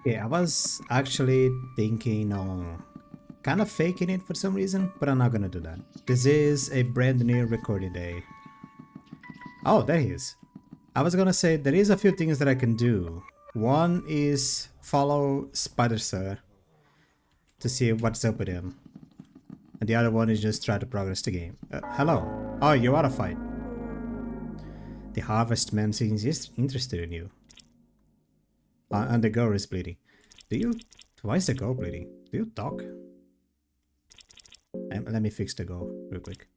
Yeah, I was actually thinking on kind of faking it for some reason, but I'm not gonna do that. This is a brand new recording day. Oh, there he is. I was gonna say there is a few things that I can do. One is follow Spider Sir to see what's up with him. And the other one is just try to progress the game. Hello. Oh, you are a fight. The harvestman seems interested in you. And the girl is bleeding. Do you... Why is the girl bleeding? Do you talk? Let me fix the girl real quick.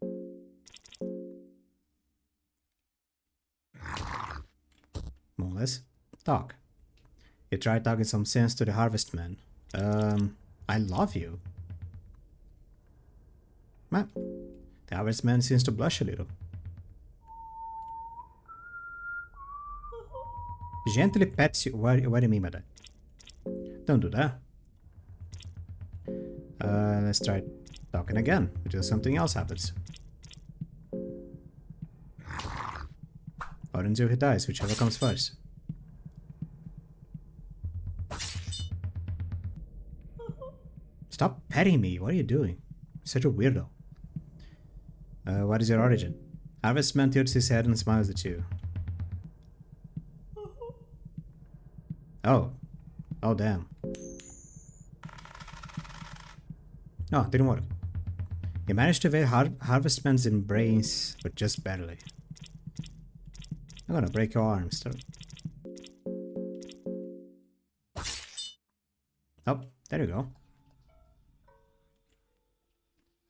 More or less. Talk. You try talking some sense to the harvestman. I love you. Man, the harvestman seems to blush a little. Gently pets you. What do you mean by that? Don't do that. Let's try talking again until something else happens. Or until he dies, whichever comes first. Stop petting me. What are you doing? Such a weirdo. What is your origin? Harvestman tilts his head and smiles at you. Oh. Oh, damn. Oh, didn't work. You managed to evade Harvestman's embrace, but just barely. I'm gonna break your arms. Oh, there you go.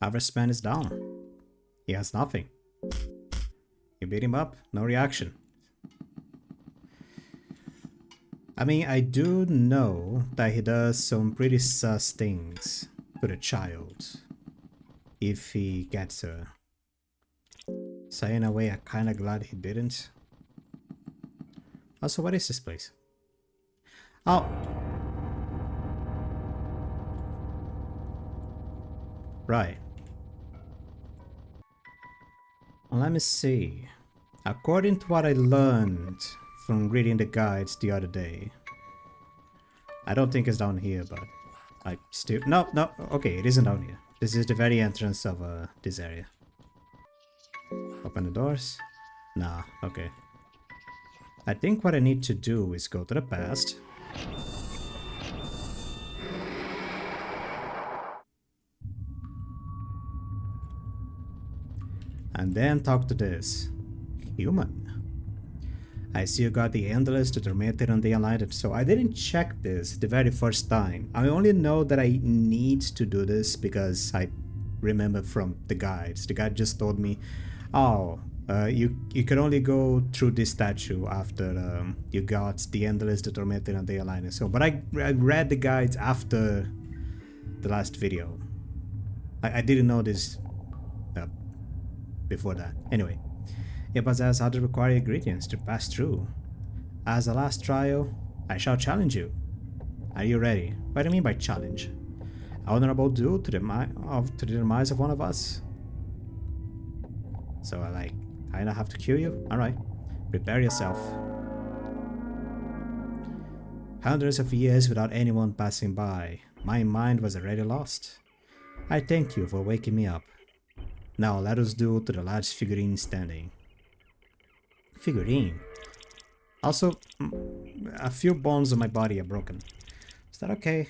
Harvestman is down. He has nothing. You beat him up, no reaction. I mean, I do know that he does some pretty sus things to the child. If he gets her. So in a way, I'm kinda glad he didn't. Also, what is this place? Oh! Right. Well, let me see. According to what I learned from reading the guides the other day, I don't think it's down here, but I still... No, okay, it isn't down here. This is the very entrance of this area. Open the doors? Nah, okay. I think what I need to do is go to the past. And then talk to this human. I see you got the Endless, the Tormented, and the Enlightened, so I didn't check this the very first time. I only know that I need to do this because I remember from the guides. The guide just told me, oh, you can only go through this statue after you got the Endless, the Tormented, and the Enlightened. So, but I read the guides after the last video. I didn't know this before that. Anyway. You possess other required ingredients to pass through. As a last trial, I shall challenge you. Are you ready? What do you mean by challenge? A honorable duel to the demise of one of us? So I kinda have to kill you? Alright. Prepare yourself. Hundreds of years without anyone passing by. My mind was already lost. I thank you for waking me up. Now let us duel to the last figurine standing. Figurine. Also, a few bones on my body are broken. Is that okay?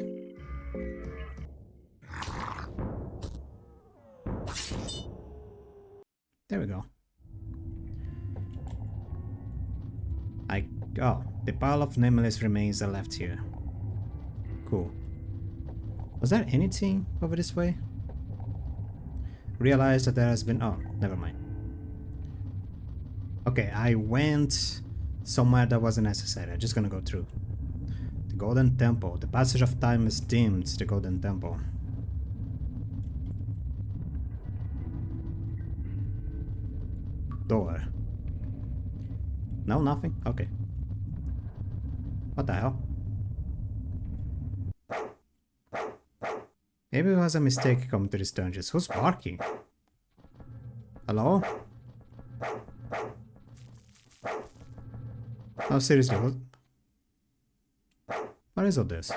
There we go. Oh, the pile of nameless remains are left here. Cool. Was there anything over this way? Realized that there has been... Oh, never mind. Okay, I went somewhere that wasn't necessary. I'm just gonna go through. The Golden Temple. The passage of time has dimmed the Golden Temple. Door. No, nothing? Okay. What the hell? Maybe it was a mistake coming to this dungeon. Who's barking? Hello? No, seriously, what? What is all this?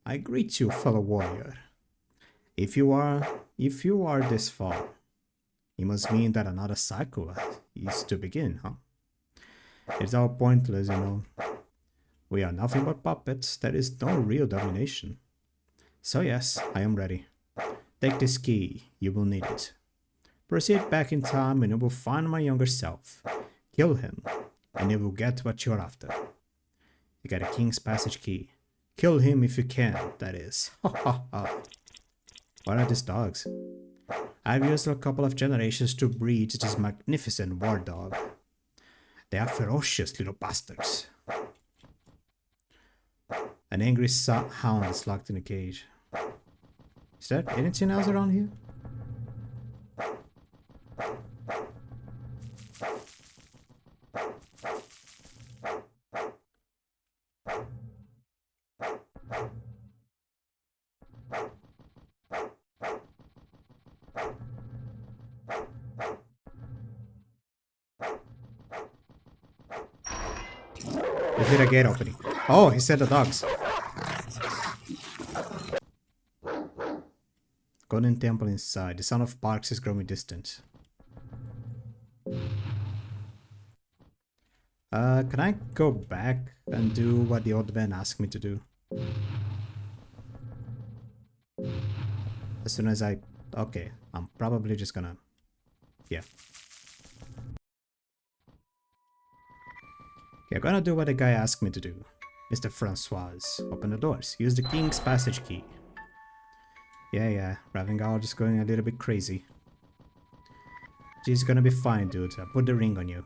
I greet you, fellow warrior. If you are this far, it must mean that another cycle is to begin, huh? It's all pointless, you know. We are nothing but puppets. There is no real domination. So yes, I am ready. Take this key. You will need it. Proceed back in time and you will find my younger self. Kill him, and you will get what you're after. You got a King's Passage key. Kill him if you can, that is. Ha ha ha. What are these dogs? I've used a couple of generations to breed this magnificent war dog. They are ferocious little bastards. An angry hound is locked in a cage. Is there anything else around here? Is it a gate opening? Oh, he said the dogs. Golden temple inside. The sound of barks is growing distant. Can I go back and do what the old man asked me to do? As soon as I... Okay, I'm probably just gonna... Yeah. Okay, I'm gonna do what the guy asked me to do. Mr. Francois, open the doors. Use the King's Passage key. Yeah, Ravengal just going a little bit crazy. She's gonna be fine, dude. I put the ring on you.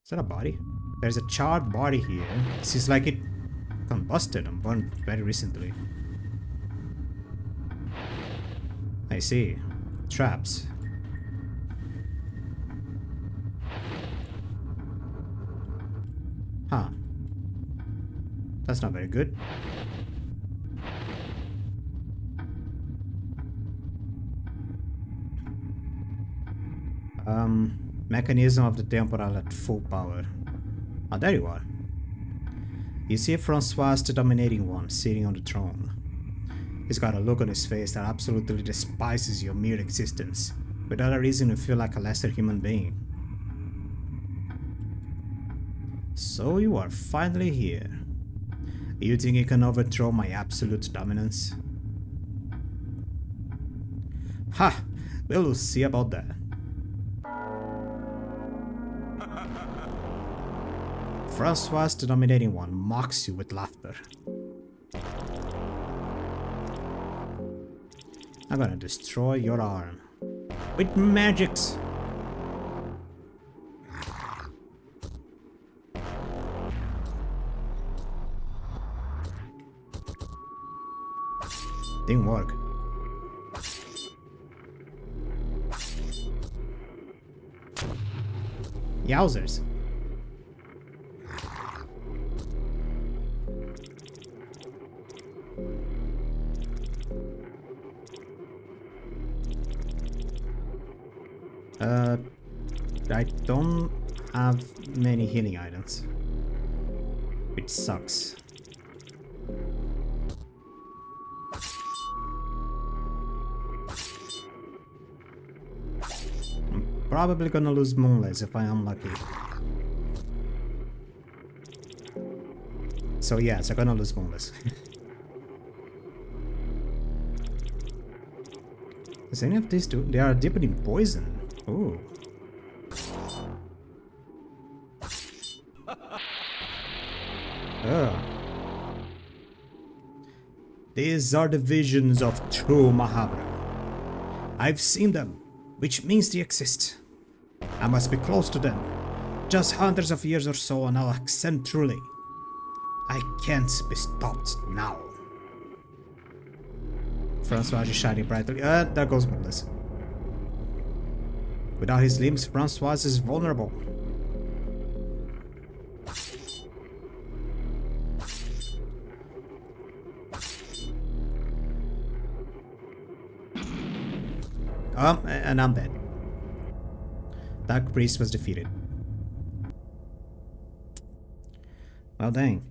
Is that a body? There's a charred body here. It seems like it combusted and burned very recently. I see. Traps. Huh. That's not very good. Mechanism of the temporal at full power. Oh, there you are. You see Francois, the dominating one, sitting on the throne. He's got a look on his face that absolutely despises your mere existence, without a reason to feel like a lesser human being. So you are finally here. You think you can overthrow my absolute dominance? Ha! We'll see about that. Francois, the dominating one, mocks you with laughter. I'm gonna destroy your arm. With magics! Didn't work. Yowzers. I don't have many healing items, which sucks. I'm probably gonna lose Moonless if I am lucky. So yes, I'm gonna lose Moonless. Is any of these two? They are dipped in poison. Ooh. These are the visions of true Mahabharata. I've seen them, which means they exist. I must be close to them. Just hundreds of years or so and I'll ascend truly. I can't be stopped now. Francois is shining brightly. There goes Moonless. Without his limbs, Francois is vulnerable. And I'm dead. Dark Priest was defeated. Well, dang.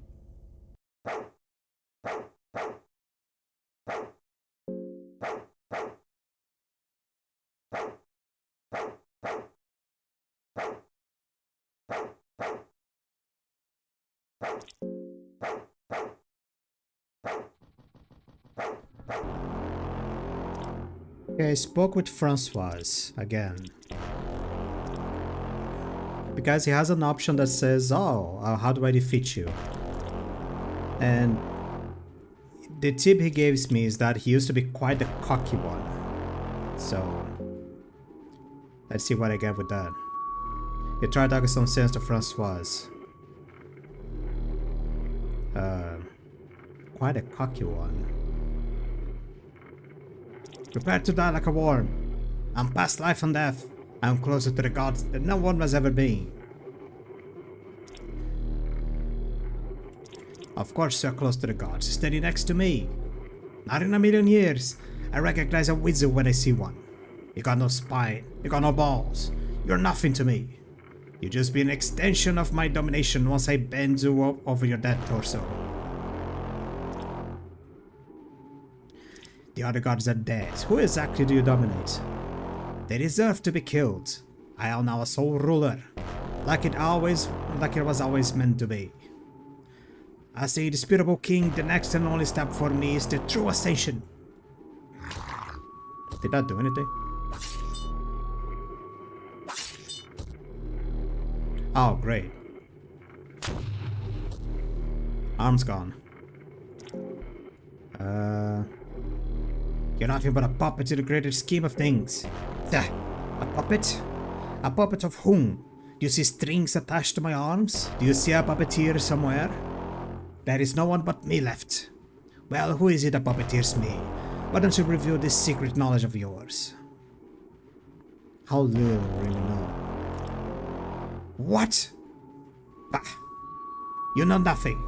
Okay, I spoke with Francois again. Because he has an option that says, oh, how do I defeat you? And the tip he gives me is that he used to be quite the cocky one. So, let's see what I get with that. You try talking some sense to Francois. Quite a cocky one. Prepare to die like a worm. I'm past life and death. I'm closer to the gods than no one has ever been. Of course you're close to the gods, standing next to me. Not in a million years. I recognize a wizard when I see one. You got no spine, you got no balls. You're nothing to me. You just be an extension of my domination once I bend you over your dead torso. The other gods are dead. Who exactly do you dominate? They deserve to be killed. I am now a sole ruler, like it was always meant to be. As the indisputable king, the next and only step for me is the true ascension. Did that do anything? Oh, great. Arm's gone. You're nothing but a puppet to the greater scheme of things. A puppet? A puppet of whom? Do you see strings attached to my arms? Do you see a puppeteer somewhere? There is no one but me left. Well, who is it that puppeteers me? Why don't you reveal this secret knowledge of yours? How little really know. What? Bah! You know nothing.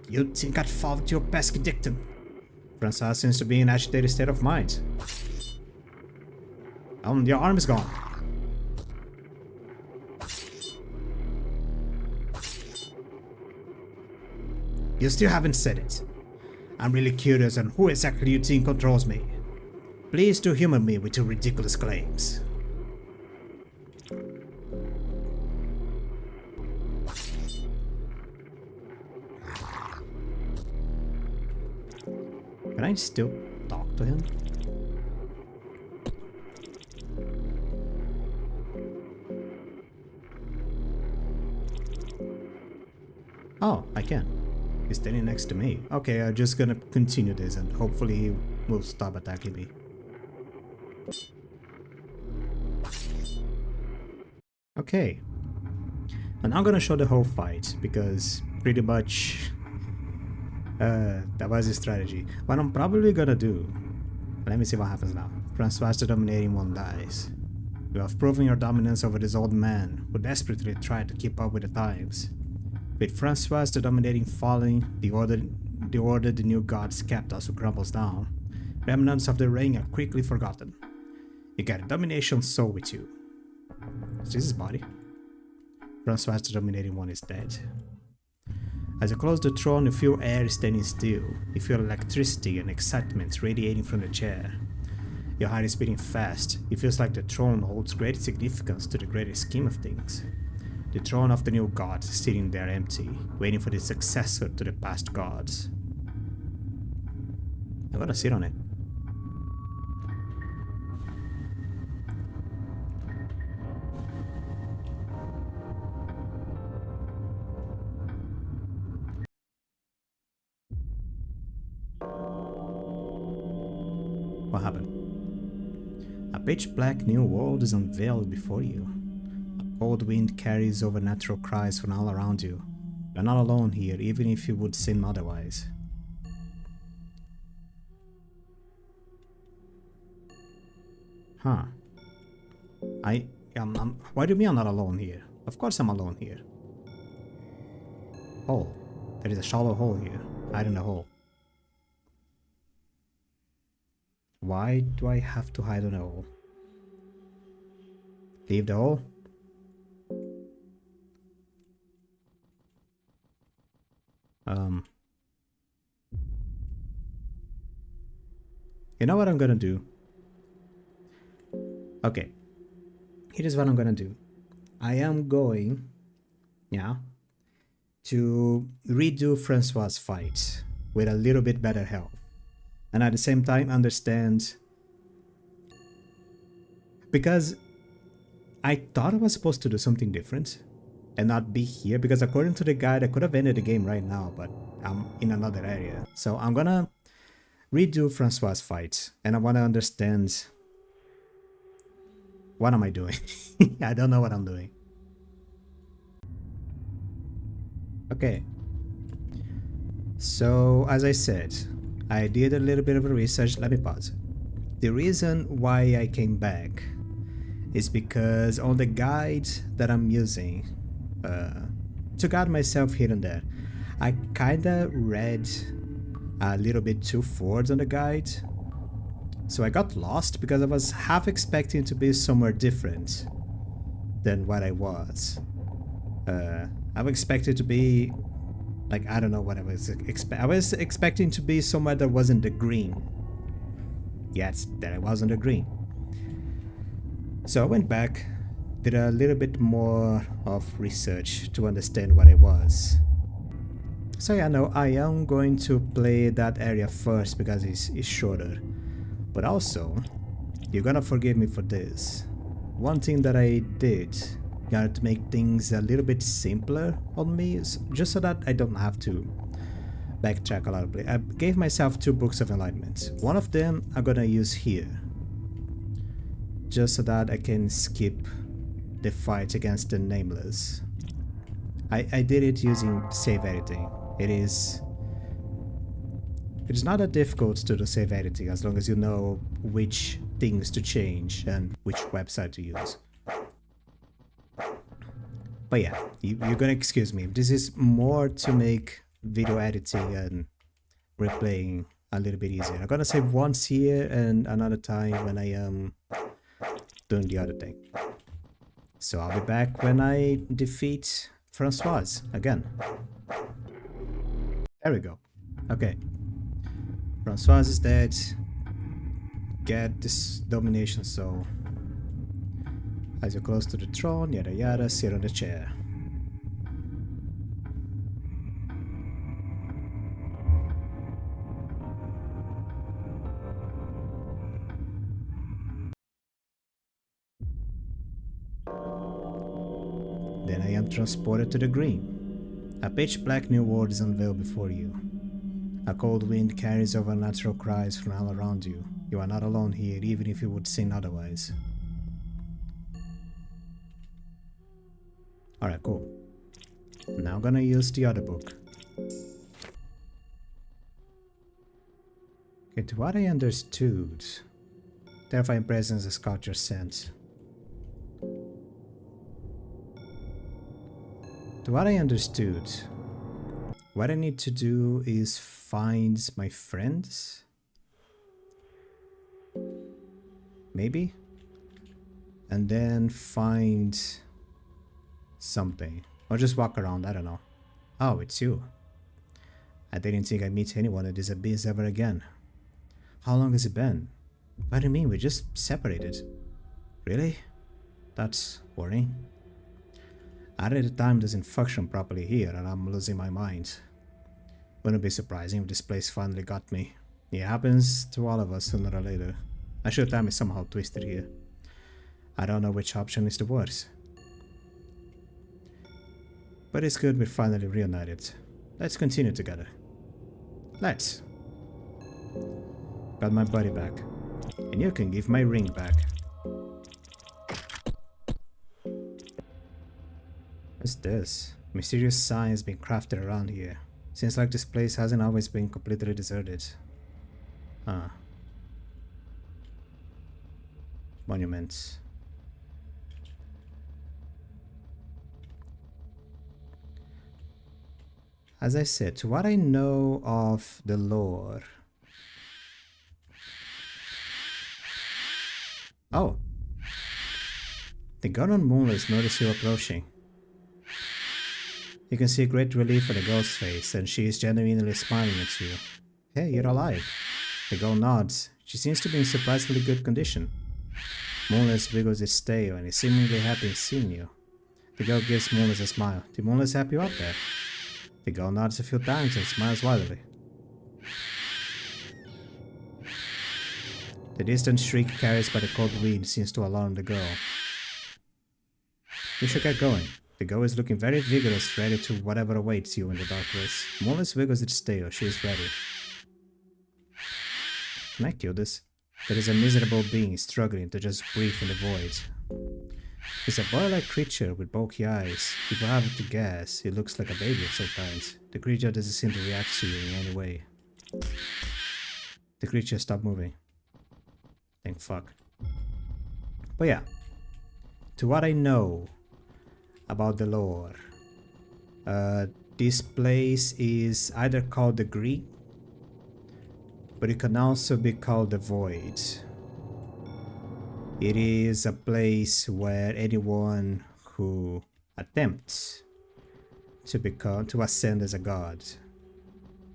You'd think I'd fall to your pesky dictum. Francois seems to be in an agitated state of mind. Your arm is gone. You still haven't said it. I'm really curious on who exactly you think controls me. Please do humor me with your ridiculous claims. Can I still talk to him? Oh, I can. He's standing next to me. Okay, I'm just gonna continue this and hopefully he will stop attacking me. Okay. And I'm gonna show the whole fight because pretty much that was his strategy. What I'm probably gonna do, let me see what happens now. Francois the Dominating One dies. You have proven your dominance over this old man who desperately tried to keep up with the times. With Francois the Dominating falling, the order the new gods kept also crumbles down. Remnants of the reign are quickly forgotten. You get a domination soul with you. Is this his body? Francois the Dominating One is dead. As you close the throne, you feel air standing still. You feel electricity and excitement radiating from the chair. Your heart is beating fast. It feels like the throne holds great significance to the greater scheme of things. The throne of the new god sitting there empty, waiting for the successor to the past gods. I'm gonna sit on it. What happened? A pitch black new world is unveiled before you. A cold wind carries over natural cries from all around you. You're not alone here, even if you would seem otherwise. Huh. Why do you mean I'm not alone here? Of course I'm alone here. Hole. There is a shallow hole here. Hide in the hole. Why do I have to hide in the hole? Leave the hole? You know what I'm gonna do? Okay, here is what I'm gonna do. I am going, yeah, to redo Francois' fight with a little bit better health, and at the same time understand, because I thought I was supposed to do something different and not be here, because according to the guide I could have ended the game right now, but I'm in another area. So I'm gonna redo Francois' fight, and I want to understand, what am I doing? I don't know what I'm doing. Okay, so as I said, I did a little bit of a research. Let me pause. The reason why I came back is because on the guide that I'm using to guide myself here and there, I kinda read a little bit too forward on the guide. So I got lost because I was half expecting to be somewhere different than what I was. I was expected to be, like, I don't know what I was I was expecting to be somewhere that wasn't the green. Yes, that I wasn't the green. So I went back, did a little bit more of research to understand what it was. So yeah, no, I am going to play that area first because it's shorter. But also, you're gonna forgive me for this. One thing that I did, to make things a little bit simpler on me, is just so that I don't have to backtrack a lot of places. I gave myself 2 books of enlightenment. One of them I'm gonna use here, just so that I can skip the fight against the Nameless. I did it using save editing. It is not that difficult to do save editing as long as you know which things to change and which website to use. But yeah, you're gonna excuse me. This is more to make video editing and replaying a little bit easier. I'm gonna save once here and another time when I am doing the other thing. So I'll be back when I defeat Francois again. There we go. Okay. Francois is dead. Get this domination soul. As you're close to the throne, yada yada, sit on the chair. Then I am transported to the green. A pitch black new world is unveiled before you. A cold wind carries over natural cries from all around you. You are not alone here, even if you would seem otherwise. Alright, cool. Now I'm gonna use the other book. Okay, to what I understood, terrifying presence is culture scent. To what I understood, what I need to do is find my friends? Maybe? And then find something. Or just walk around, I don't know. Oh, it's you. I didn't think I'd meet anyone at this abyss ever again. How long has it been? What do you mean, we just separated? Really? That's worrying. Either the time doesn't function properly here and I'm losing my mind. Wouldn't be surprising if this place finally got me. It happens to all of us sooner or later. I should time is somehow twisted here. I don't know which option is the worst. But it's good we're finally reunited. Let's continue together. Let's. Got my buddy back. And you can give my ring back. What's this? Mysterious signs being crafted around here. Seems like this place hasn't always been completely deserted. Huh. Monuments. As I said, to what I know of the lore. Oh. The Garden Moonless notice you approaching. You can see great relief on the girl's face, and she is genuinely smiling at you. Hey, you're alive. The girl nods. She seems to be in surprisingly good condition. Moonless wiggles its tail and is seemingly happy in seeing you. The girl gives Moonless a smile. Did Moonless help you up there? The girl nods a few times and smiles widely. The distant shriek carried by the cold wind seems to alarm the girl. You should get going. The girl is looking very vigorous, ready to whatever awaits you in the darkness. Moonless wiggles its tail. She is ready. Can I kill this? There is a miserable being struggling to just breathe in the void. It's a boy-like creature with bulky eyes. If I have to guess, it looks like a baby of some kind. The creature doesn't seem to react to you in any way. The creature stopped moving. Thank fuck. But yeah, to what I know about the lore, this place is either called the Green, but it can also be called the Void. It is a place where anyone who attempts to ascend as a god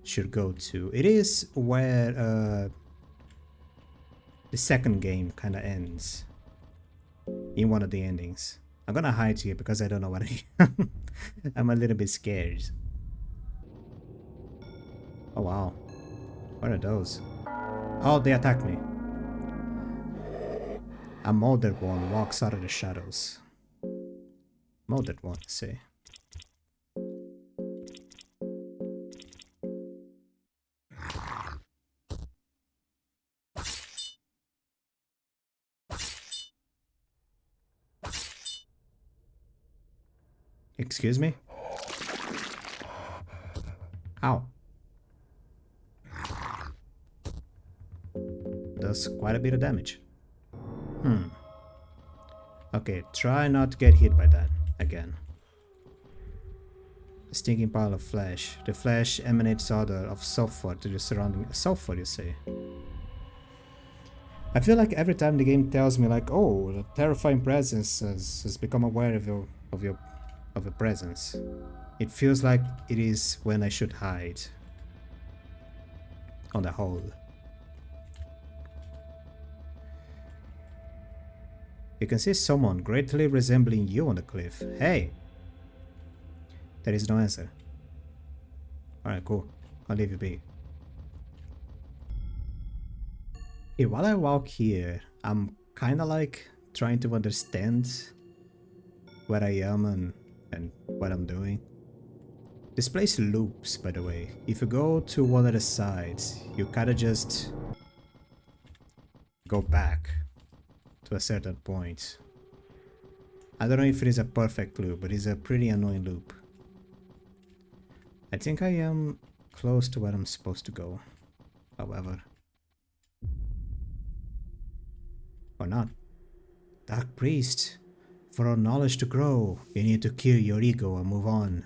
should go to. It is where the second game kind of ends, in one of the endings. I'm gonna hide here because I don't know what I'm a little bit scared. Oh wow. What are those? Oh, they attack me. A molded one walks out of the shadows. Molded one, say. Excuse me? Ow. Does quite a bit of damage. Okay, try not to get hit by that again. A stinking pile of flesh. The flesh emanates odor of sulfur to the surrounding. Sulfur, you say? I feel like every time the game tells me, like, oh, the terrifying presence has become aware of your presence, it feels like it is when I should hide. On the whole. You can see someone greatly resembling you on the cliff. Hey! There is no answer. Alright, cool. I'll leave you be. Okay, while I walk here, I'm kinda like trying to understand where I am and what I'm doing. This place loops, by the way. If you go to one of the sides, you kinda just go back to a certain point. I don't know if it is a perfect loop, but it's a pretty annoying loop. I think I am close to where I'm supposed to go, however. Or not. Dark Priest, for our knowledge to grow, you need to kill your ego and move on.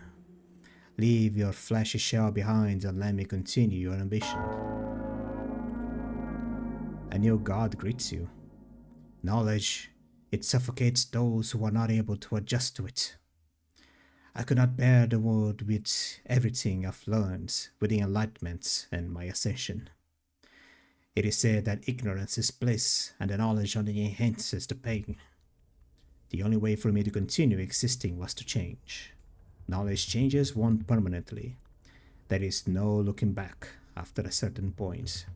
Leave your fleshy shell behind and let me continue your ambition. A new god greets you. Knowledge, it suffocates those who are not able to adjust to it. I could not bear the world with everything I've learned with the enlightenment and my ascension. It is said that ignorance is bliss and the knowledge only enhances the pain. The only way for me to continue existing was to change. Knowledge changes one permanently. There is no looking back after a certain point.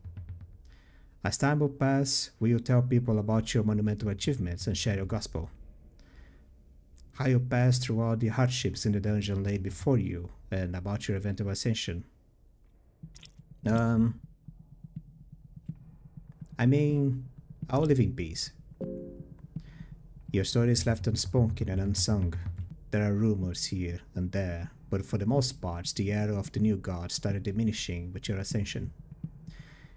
As time will pass, will you tell people about your monumental achievements and share your gospel? How you passed through all the hardships in the dungeon laid before you, and about your eventual ascension. I mean, I'll live in peace. Your story is left unspoken and unsung. There are rumors here and there, but for the most part, the era of the new god started diminishing with your ascension.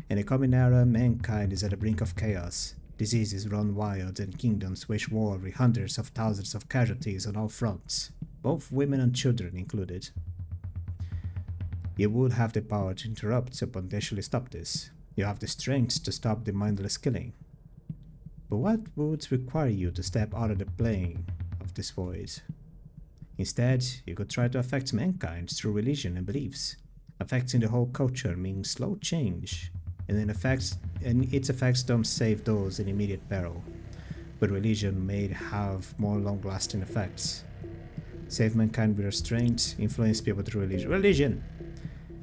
In the coming era, mankind is at the brink of chaos. Diseases run wild and kingdoms wage war with hundreds of thousands of casualties on all fronts, both women and children included. You would have the power to interrupt or potentially stop this. You have the strength to stop the mindless killing. But what would require you to step out of the plane of this void? Instead, you could try to affect mankind through religion and beliefs. Affecting the whole culture means slow change, and its effects don't save those in immediate peril. But religion may have more long-lasting effects. Save mankind with restraint, influence people through religion. Religion!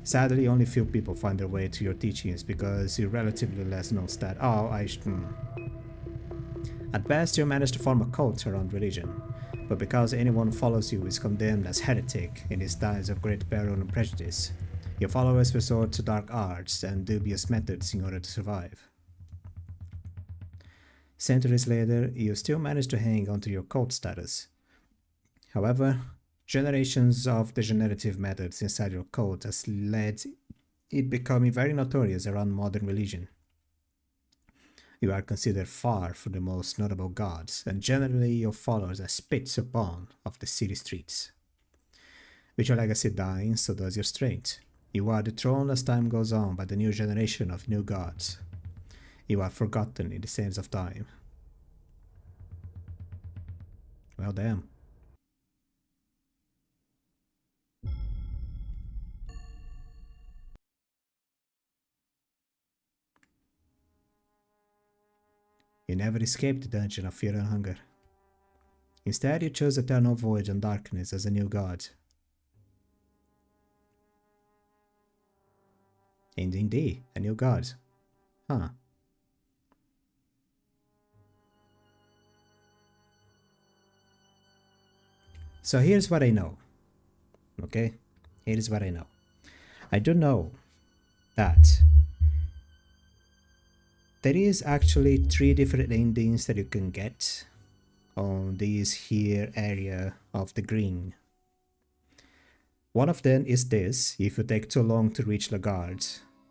Sadly, only few people find their way to your teachings because you're relatively less known stat. At best, you manage to form a cult around religion, but because anyone who follows you is condemned as heretic in these times of great peril and prejudice, your followers resort to dark arts and dubious methods in order to survive. Centuries later, you still manage to hang on to your cult status. However, generations of degenerative methods inside your cult has led it becoming very notorious around modern religion. You are considered far from the most notable gods, and generally your followers are spit upon of the city streets. With your legacy dying, so does your strength. You are dethroned as time goes on by the new generation of new gods. You are forgotten in the sands of time. Well, damn. You never escaped the dungeon of fear and hunger. Instead, you chose eternal void and darkness as a new god. And indeed, a new god. Huh. So here's what I know. Okay? Here's what I know. I do know that there is actually 3 different endings that you can get on this here area of the green. One of them is this: if you take too long to reach Lagarde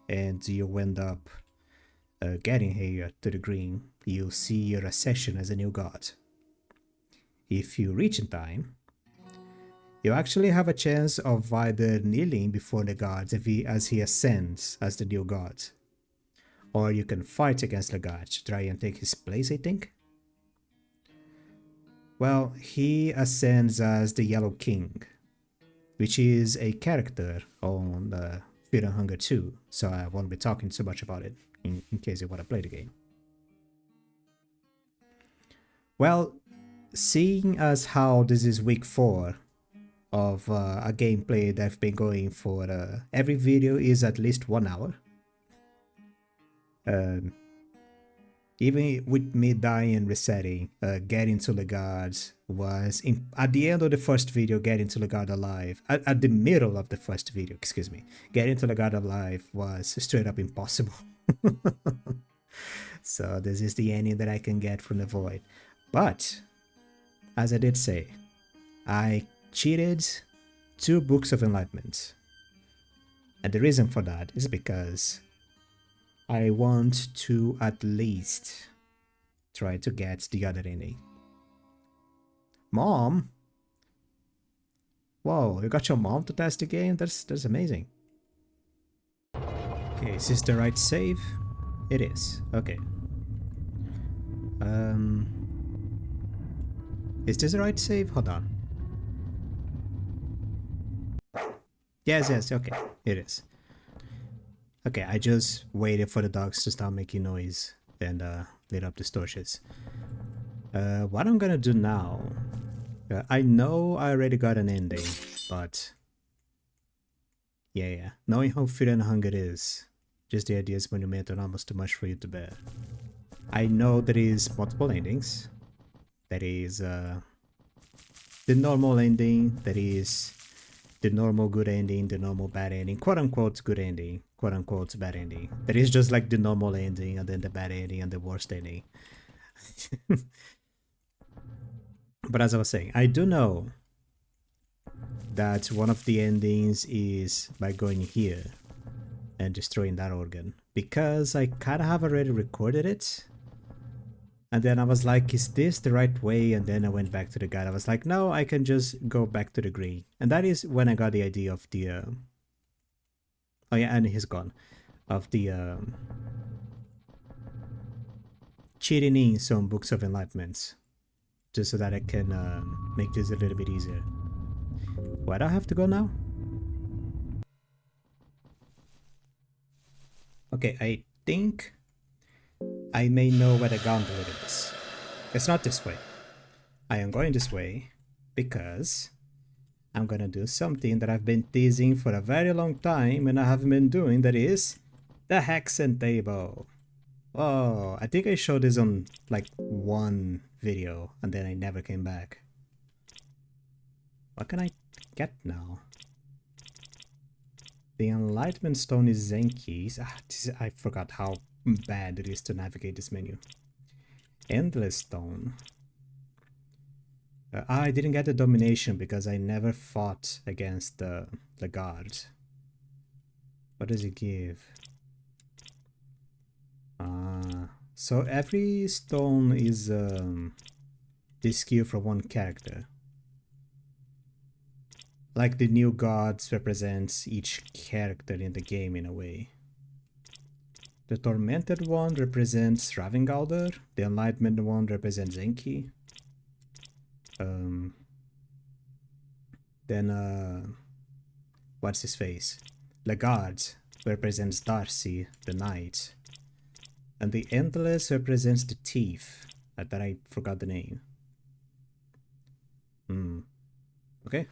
and you end up getting here to the green, you see your ascension as a new god. If you reach in time, you actually have a chance of either kneeling before the god as he ascends as the new god, or you can fight against Lagarde to try and take his place, I think. Well, he ascends as the Yellow King, which is a character on Fear and Hunger 2, so I won't be talking too much about it in case you want to play the game. Well, seeing as how this is week 4 of a gameplay that I've been going for, every video is at least 1 hour. Even with me dying and resetting, getting to Lagarde was, at the end of the first video, getting to Lagarde alive, at the middle of the first video, excuse me, getting to Lagarde alive was straight up impossible. So this is the ending that I can get from the void. But, as I did say, I cheated 2 books of enlightenment. And the reason for that is because I want to at least try to get the other ending. Mom? Whoa, you got your mom to test the game? That's amazing. Okay, is this the right save? It is. Okay. Is this the right save? Hold on. Yes, okay, it is. Okay, I just waited for the dogs to start making noise and lit up the torches. What I'm gonna do now, I know I already got an ending, but yeah, knowing how Fear and Hunger is, just the idea is monumental and almost too much for you to bear. I know there is multiple endings. There is the normal ending, there is the normal good ending, the normal bad ending, quote-unquote good ending, quote-unquote bad ending. There is just like the normal ending and then the bad ending and the worst ending. But as I was saying, I do know that one of the endings is by going here and destroying that organ, because I kind of have already recorded it. And then I was like, is this the right way? And then I went back to the guide. I was like, no, I can just go back to the green. And that is when I got the idea of the... oh yeah, and he's gone. Of the... cheating in some books of enlightenment. Just so that I can make this a little bit easier. Where do I have to go now? Okay, I think I may know where the gauntlet is. It's not this way. I am going this way because I'm gonna do something that I've been teasing for a very long time and I haven't been doing, that is the hexen table. Oh, I think I showed this on like one video and then I never came back. What can I get now? The Enlightenment Stone is Zenki's. I forgot how bad it is to navigate this menu. Endless Stone. I didn't get the Domination because I never fought against the guards. What does it give? So every stone is this skill for one character. Like the new gods represents each character in the game in a way. The Tormented one represents Ravengaldr, the Enlightenment one represents Enki. Then what's his face? Lagarde represents Darcy, the Knight. And the Endless represents the Thief. That I forgot the name. Okay.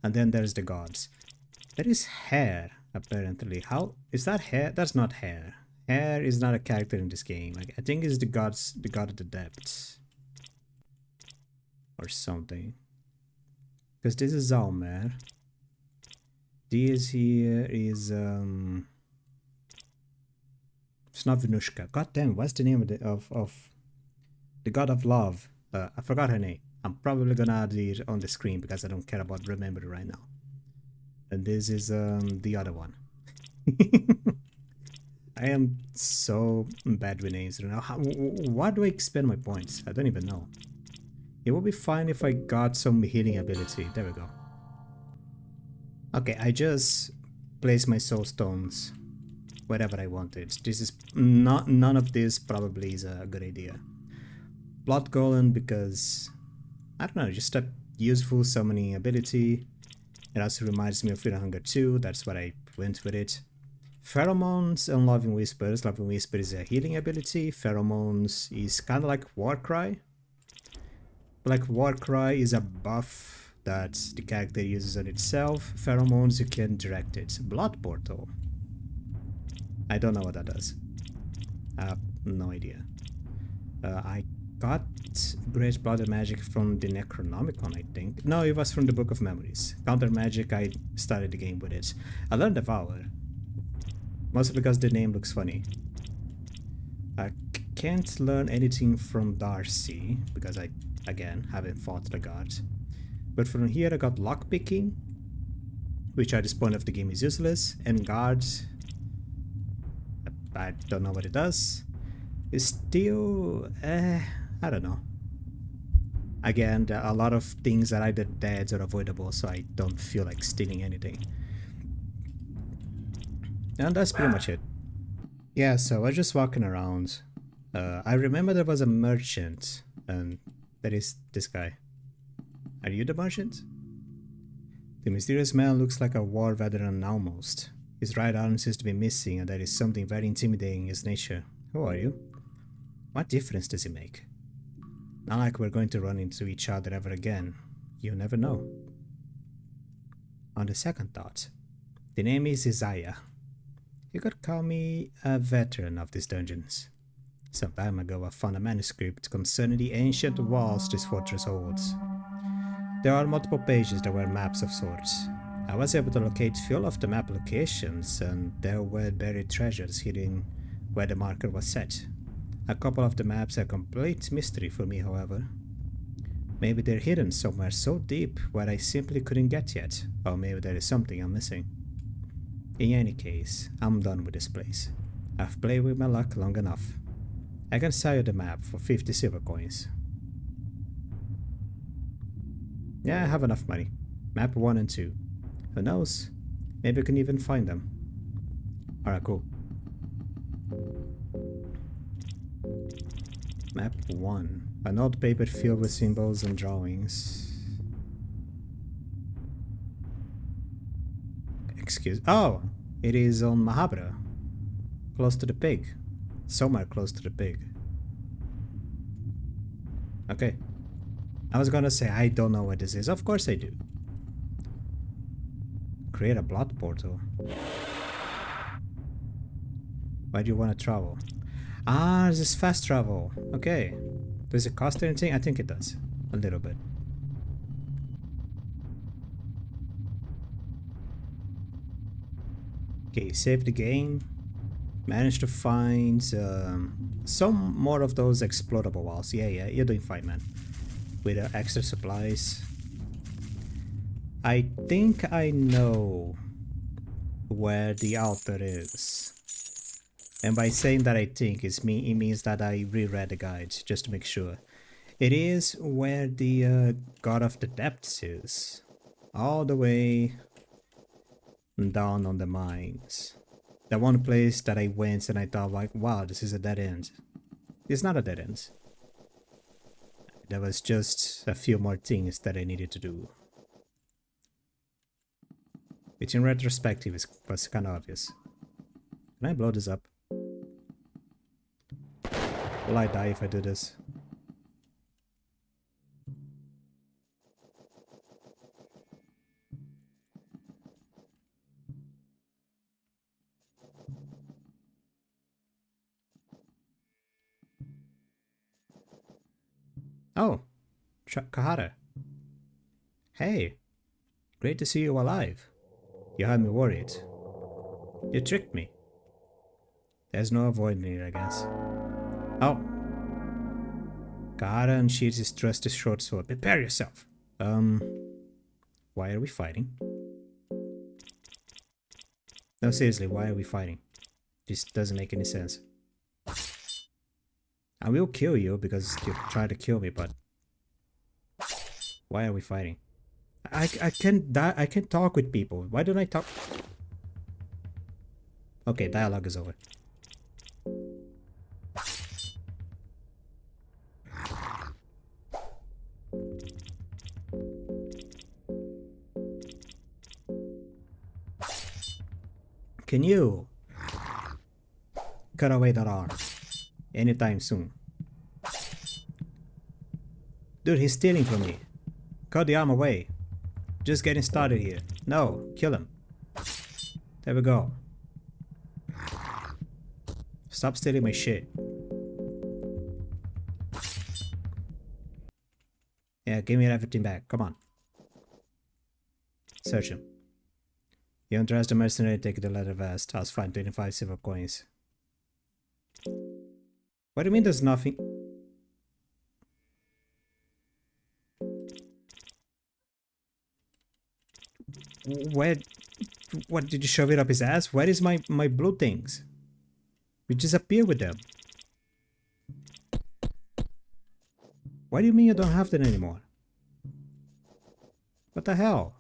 And then there's the gods. There is Hair, apparently. How is that Hair? That's not Hair. Hair is not a character in this game. I think it's the god of the depths. Or something. Because this is Zalmer. This here is it's not Venushka. God damn, what's the name of the god of love? I forgot her name. I'm probably gonna add it on the screen because I don't care about remembering right now. And this is the other one. I am so bad with names right now. Why do I expend my points? I don't even know. It would be fine if I got some healing ability. There we go. Okay, I just placed my soul stones wherever I wanted. This is none of this probably is a good idea. Blood Golem because I don't know, just a useful summoning ability. It also reminds me of Fear Hunger 2, that's what I went with it. Pheromones and Loving Whispers. Loving Whispers is a healing ability. Pheromones is kind of like Warcry. Like Warcry is a buff that the character uses on itself. Pheromones, you can direct it. Blood Portal. I don't know what that does. I have no idea. I got Great Blood Magic from the Necronomicon, I think. No, it was from the Book of Memories. Counter Magic, I started the game with it. I learned Devour. Mostly because the name looks funny. I can't learn anything from Darcy, because I, again, haven't fought the guards. But from here I got Lockpicking, which at this point of the game is useless, and Guards. I don't know what it does. It's still, I don't know. Again, there are a lot of things that are either dead or avoidable, so I don't feel like stealing anything. And that's pretty much it. Yeah, so I was just walking around. I remember there was a merchant, and that is this guy. Are you the merchant? The mysterious man looks like a war veteran almost. His right arm seems to be missing, and there is something very intimidating in his nature. Who are you? What difference does it make? Not like we're going to run into each other ever again. You never know. On the second thought, the name is Isaiah. You could call me a veteran of these dungeons. Some time ago I found a manuscript concerning the ancient walls this fortress holds. There are multiple pages that were maps of sorts. I was able to locate few of the map locations, and there were buried treasures hidden where the marker was set. A couple of the maps are complete mystery for me, however. Maybe they're hidden somewhere so deep where I simply couldn't get yet, or maybe there is something I'm missing. In any case, I'm done with this place. I've played with my luck long enough. I can sell you the map for 50 silver coins. Yeah, I have enough money. Map 1 and 2. Who knows? Maybe I can even find them. Alright, cool. Map 1. An old paper filled with symbols and drawings. Excuse. Oh, it is on Mahabra. Close to the pig. Somewhere close to the pig. Okay. I was gonna say, I don't know what this is. Of course I do. Create a blood portal. Why do you want to travel? Ah, this is fast travel. Okay. Does it cost anything? I think it does. A little bit. Okay, save the game. Managed to find some more of those explodable walls. Yeah, you're doing fine, man. With extra supplies. I think I know where the altar is. And by saying that I think, it means that I reread the guides just to make sure. It is where the God of the Depths is. All the way down on the mines. That one place that I went and I thought like, wow, this is a dead end. It's not a dead end. There was just a few more things that I needed to do. Which in retrospective was kind of obvious. Can I blow this up? Will I die if I do this? Oh, Kahara. Hey, great to see you alive. You had me worried. You tricked me. There's no avoiding it, I guess. Oh. Kahara unsheathes his trusty short sword. Prepare yourself. Why are we fighting? No, seriously, why are we fighting? This doesn't make any sense. I will kill you because you tried to kill me, but why are we fighting? I can't die. I can't talk with people. Why don't I talk? Okay, dialogue is over. Can you cut away that arm anytime soon? Dude, he's stealing from me. Cut the arm away. Just getting started here. No, kill him. There we go. Stop stealing my shit. Yeah, give me everything back. Come on. Search him. You undress the mercenary, take the leather vest. I'll find 25 silver coins. What do you mean there's nothing? Where? What, did you shove it up his ass? Where is my blue things? We disappear with them. Why do you mean you don't have them anymore? What the hell?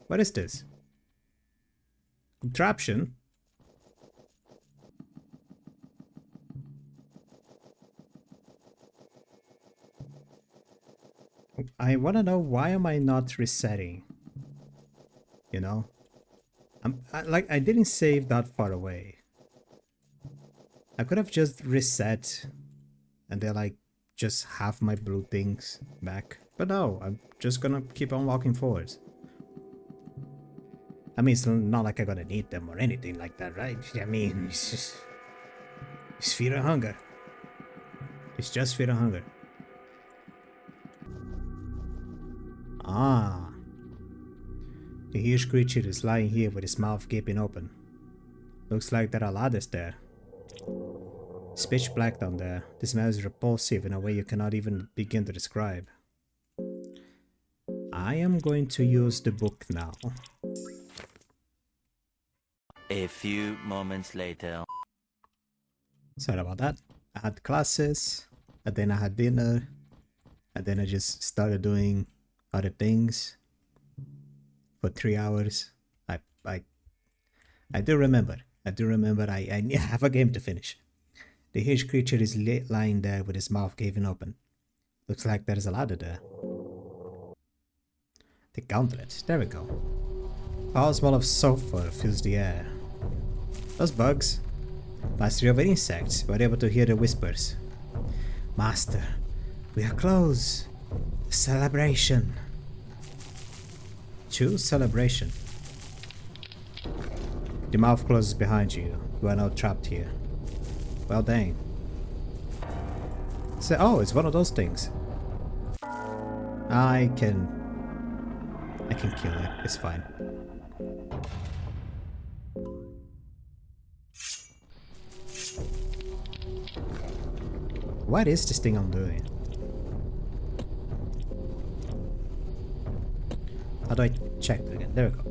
What is this? Contraption? I wanna know, why am I not resetting? You know? I didn't save that far away. I could have just reset and then like just have my blue things back. But no, I'm just gonna keep on walking forward. I mean, it's not like I'm gonna need them or anything like that, right? I mean, it's just... it's fear of hunger. It's just fear of hunger. Ah. The huge creature is lying here with his mouth gaping open. Looks like there are ladders there. It's pitch black down there. The smell is repulsive in a way you cannot even begin to describe. I am going to use the book now. A few moments later. Sorry about that. I had classes, and then I had dinner, and then I just started doing other things for 3 hours. I do remember. I have a game to finish. The huge creature is lying there with his mouth gaping open. Looks like there's a ladder there. The gauntlet. There we go. Foul smell of sulfur fills the air. Those bugs. Mastery over insects. We're able to hear the whispers. Master, we are close. Celebration. Choose celebration. The mouth closes behind you. You are now trapped here. Well, dang. So, oh, it's one of those things. I can kill it. It's fine. What is this thing I'm doing? How do I check it again? There we go.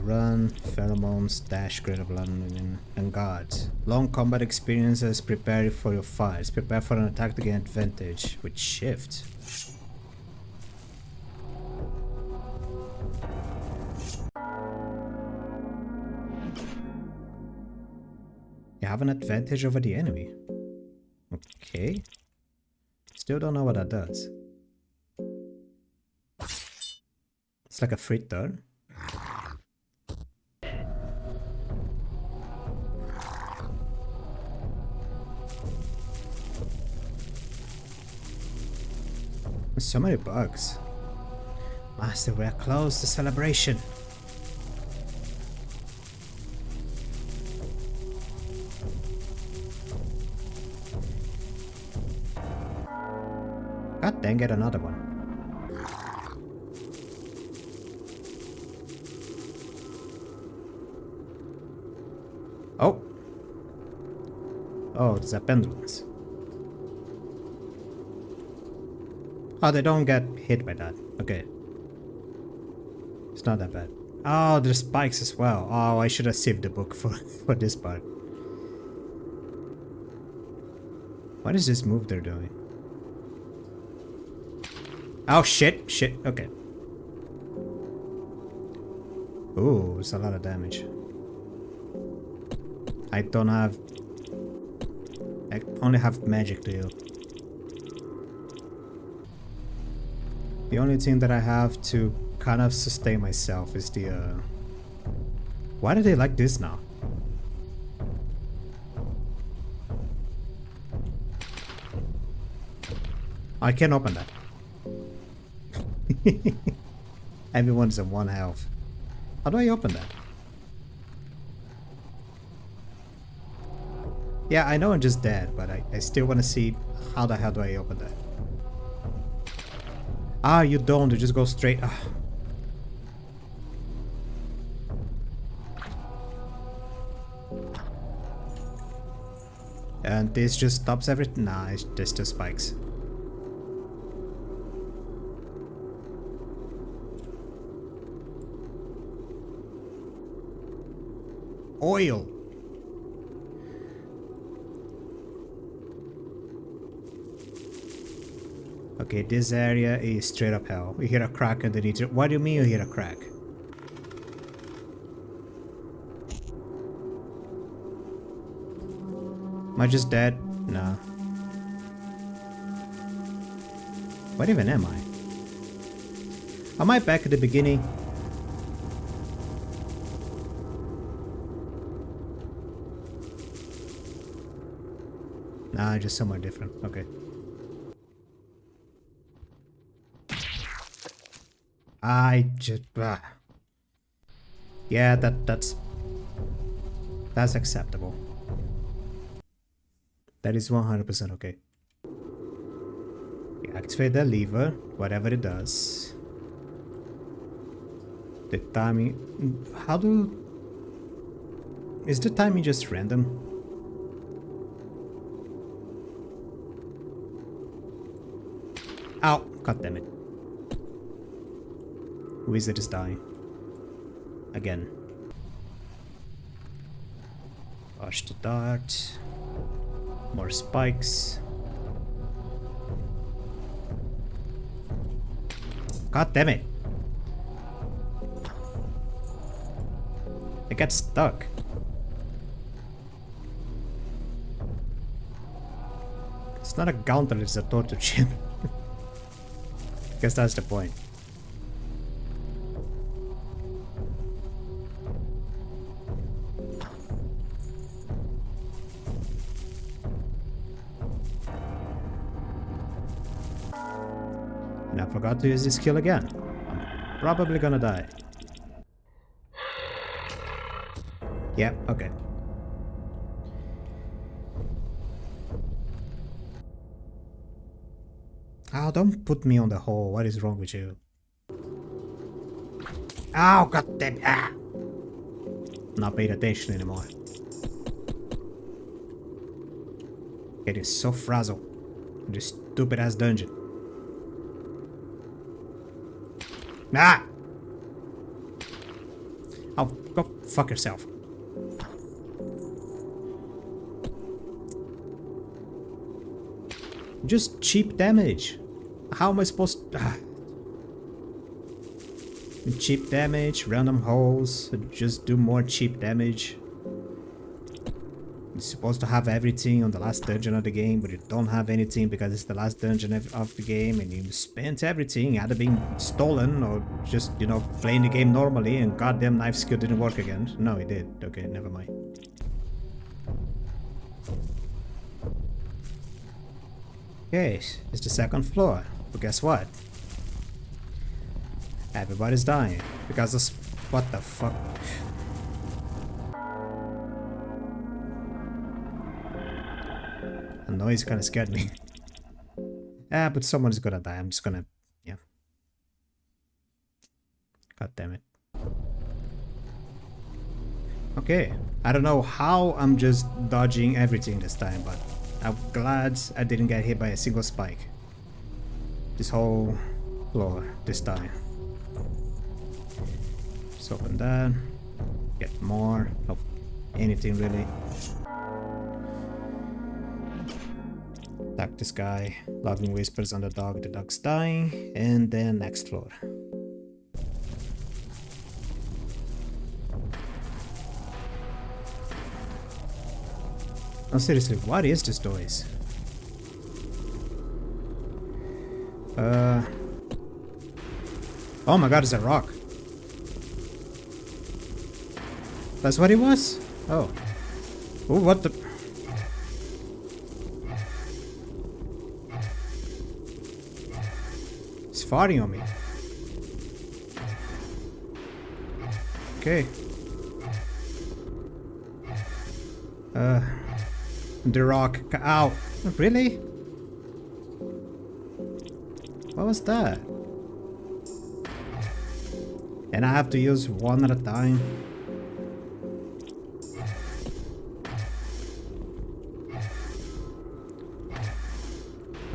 Run, pheromones, dash, greater blood, and guards. Long combat experiences prepare you for your fights. Prepare for an attack to gain advantage with shift. You have an advantage over the enemy. Okay. Still don't know what that does. It's like a free turn. There's so many bugs. Master, we are close to celebration. God dang it, another one. Oh. Oh, these are pendulums. Oh, they don't get hit by that. Okay. It's not that bad. Oh, there's spikes as well. Oh, I should have saved the book for this part. What is this move they're doing? Oh, shit. Shit. Okay. Ooh, it's a lot of damage. I don't have... I only have magic to heal. The only thing that I have to kind of sustain myself is the... Why do they like this now? I can't open that. Everyone's at 1 health. How do I open that? Yeah, I know I'm just dead, but I still want to see how the hell do I open that. Ah, you don't, you just go straight. Ah. And this just stops everything? Nah, it's just spikes. Oil. Okay, this area is straight up hell. We hear a crack underneath it. What do you mean you hear a crack? Am I just dead? No. What even am I? Am I back at the beginning? Nah, just somewhere different. Okay. I just... Yeah, that's acceptable. That is 100% okay. You activate the lever, whatever it does. The timing... How do... Is the timing just random? Ow! God damn it. Wizard is dying. Again. Watch the dart. More spikes. God damn it. I got stuck. It's not a gauntlet, it's a torture chip. Guess that's the point. And I forgot to use this skill again. I'm probably gonna die. Yeah, okay. Oh, don't put me on the hole. What is wrong with you? Oh, goddamn. Ah! Not paying attention anymore. Getting so frazzled in this stupid ass dungeon. Ah! Oh, go fuck yourself. Just cheap damage. How am I supposed to... Cheap damage, random holes, just do more cheap damage. You're supposed to have everything on the last dungeon of the game, but you don't have anything because it's the last dungeon of the game and you spent everything, either being stolen or just, you know, playing the game normally and goddamn knife skill didn't work again. No, it did. Okay, never mind. Okay, it's the second floor, but guess what? Everybody's dying because of... what the fuck? The noise kinda scared me. Ah, but someone's gonna die. I'm just gonna... yeah. God damn it. Okay, I don't know how I'm just dodging everything this time, but I'm glad I didn't get hit by a single spike. This whole floor this time. Let's open that. Get more of anything really. Attack this guy. Loving whispers on the dog's dying. And then next floor. Oh, seriously, what is this noise? Oh my god, it's a rock. That's what it was? Oh. Oh, what the... It's farting on me. Okay. The rock. Ow. Really? What was that? And I have to use one at a time.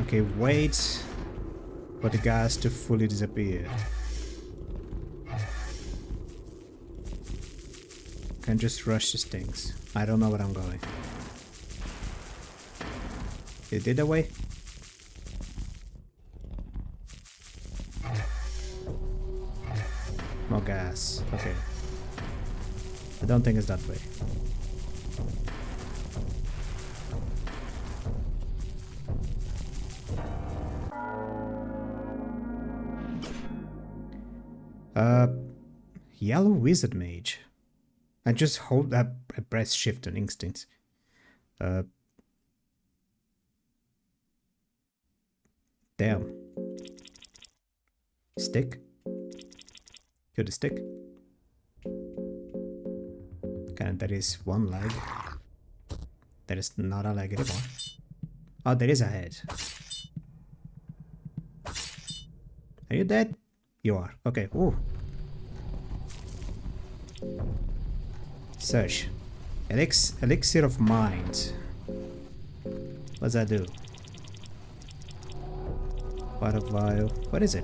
Okay, wait for the gas to fully disappear. Can just rush these things. I don't know where I'm going. Is it the way? More gas. Okay. I don't think it's that way. Yellow wizard mage. I just hold that a press shift on instinct. Damn. Stick. Kill the stick. Okay, that is one leg. That is not a leg anymore. Oh, there is a head. Are you dead? You are. Okay. Ooh. Search. Elixir of mind. What does that do? Water vial. What is it?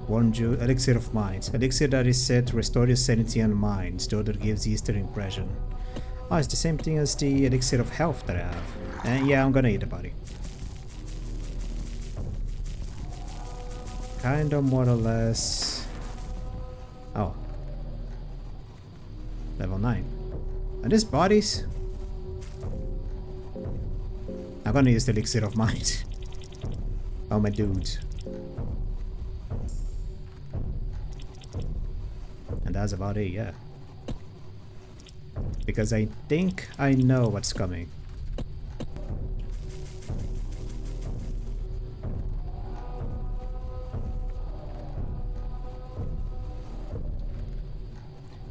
One Jew. Elixir of mind. Elixir that is said to restore your sanity and mind. The other gives Easter impression. Oh, it's the same thing as the elixir of health that I have. And yeah, I'm gonna eat the body. Kinda more or less. Oh. Level 9. Are these bodies? I'm gonna use the elixir of mind. Oh my dude. And that's about it, yeah. Because I think I know what's coming.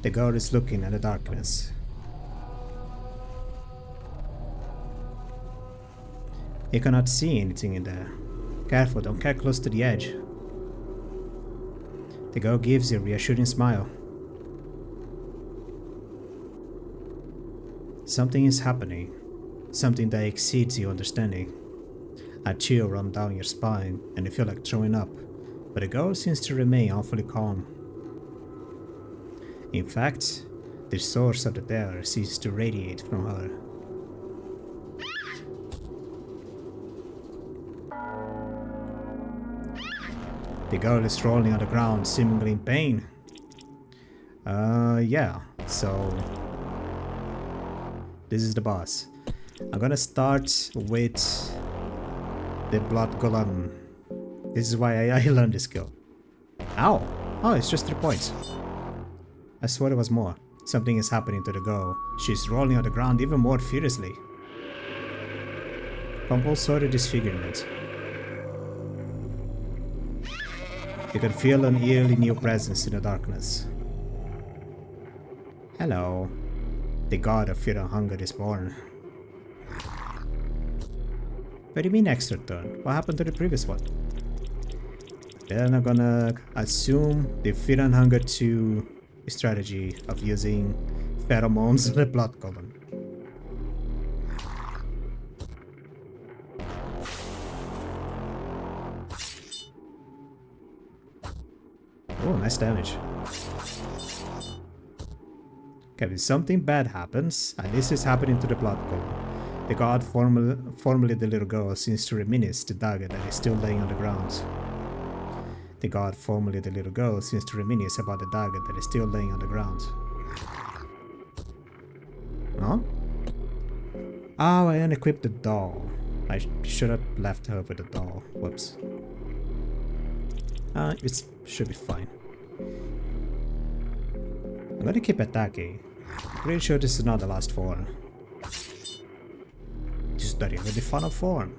The girl is looking at the darkness. You cannot see anything in there. Careful, don't get close to the edge. The girl gives you a reassuring smile. Something is happening. Something that exceeds your understanding. A chill runs down your spine and you feel like throwing up, but the girl seems to remain awfully calm. In fact, the source of the terror seems to radiate from her. The girl is rolling on the ground, seemingly in pain. Yeah, so this is the boss. I'm gonna start with the blood golem. This is why I learned this skill. Ow! Oh, it's just 3 points. I swore there was more. Something is happening to the girl. She's rolling on the ground even more furiously. Compulsory disfigurement. You can feel an eerily new presence in the darkness. Hello. The god of fear and hunger is born. What do you mean extra turn? What happened to the previous one? Then I'm gonna assume the fear and hunger 2 strategy of using pheromones on the blood column. Oh, nice damage. Okay, if something bad happens, and this is happening to the blood column, the god, formerly the little girl, seems to reminisce the dagger that is still laying on the ground. The god, formerly the little girl, seems to reminisce about the dagger that is still laying on the ground. Huh? Oh, I unequipped the doll. I should have left her with the doll. Whoops. It should be fine. I'm gonna keep attacking. Pretty sure this is not the last form. Just not even the final form.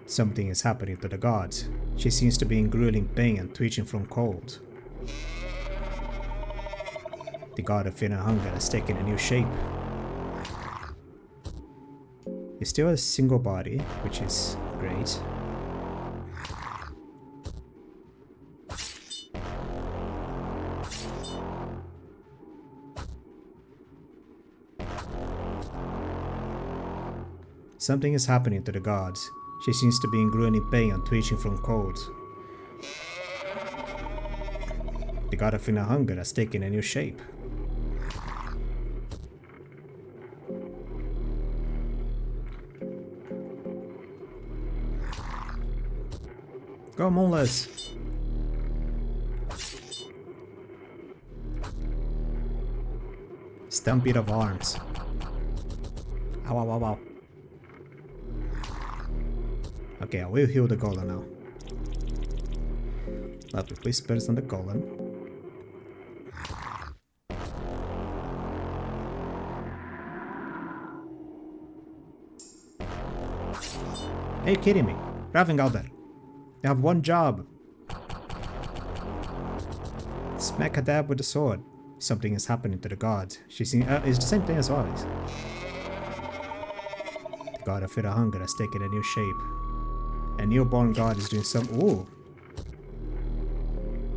Something is happening to the god. She seems to be in grueling pain and twitching from cold. The god of fear and hunger has taken a new shape. It's still a single body, which is great. Something is happening to the god. She seems to be in grueling pain and twitching from cold. The god of fear and hunger has taken a new shape. Go, Moonless! Stampede of arms. Ow, ow, ow, ow. Okay, I will heal the golem now. Lovely whispers on the golem. Are you kidding me? Ravengalder, you have one job. Smack a dab with the sword. Something is happening to the god. She's it's the same thing as always. The god of fear and hunger has taken a new shape. A newborn god is doing some. Ooh.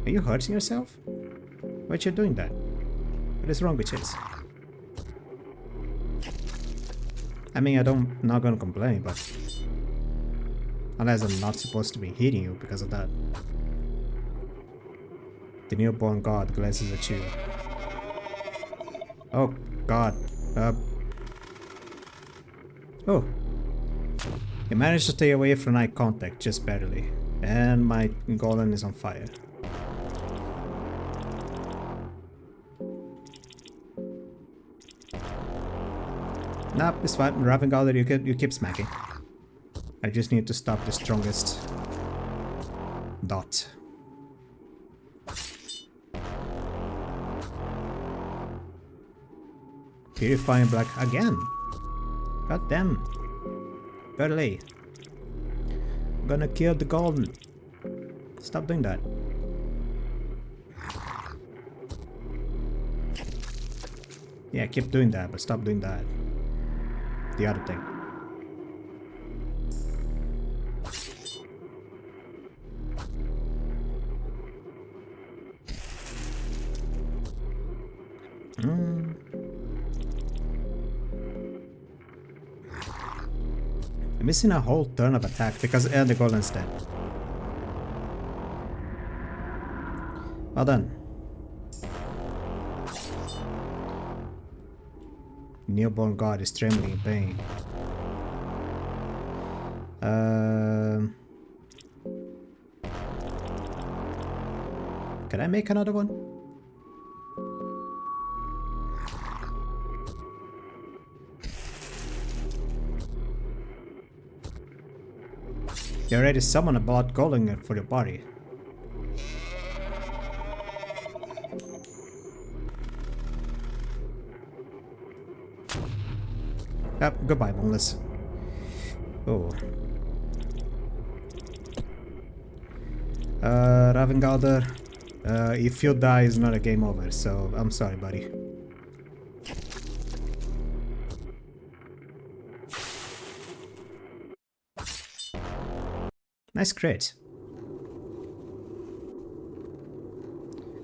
Are you hurting yourself? Why are you doing that? What is wrong with you? I mean, I'm not gonna complain, but unless I'm not supposed to be hitting you because of that. The newborn god glances at you. Oh god. Oh. He managed to stay away from eye contact just barely, and my golem is on fire. Nah, it's fine. Ravengalder, you keep smacking. I just need to stop the strongest dot. Purifying black again. God damn. Early. I'm gonna kill the golem. Stop doing that. Yeah, keep doing that, but stop doing that. The other thing. I'm missing a whole turn of attack because the golem's dead. Well done. Newborn god is trembling in pain. Can I make another one? You already summoned a blood golem for your body. Yep, goodbye, boneless. Oh. Ravengalder, if you die, it's not a game over, so I'm sorry, buddy. Nice crit.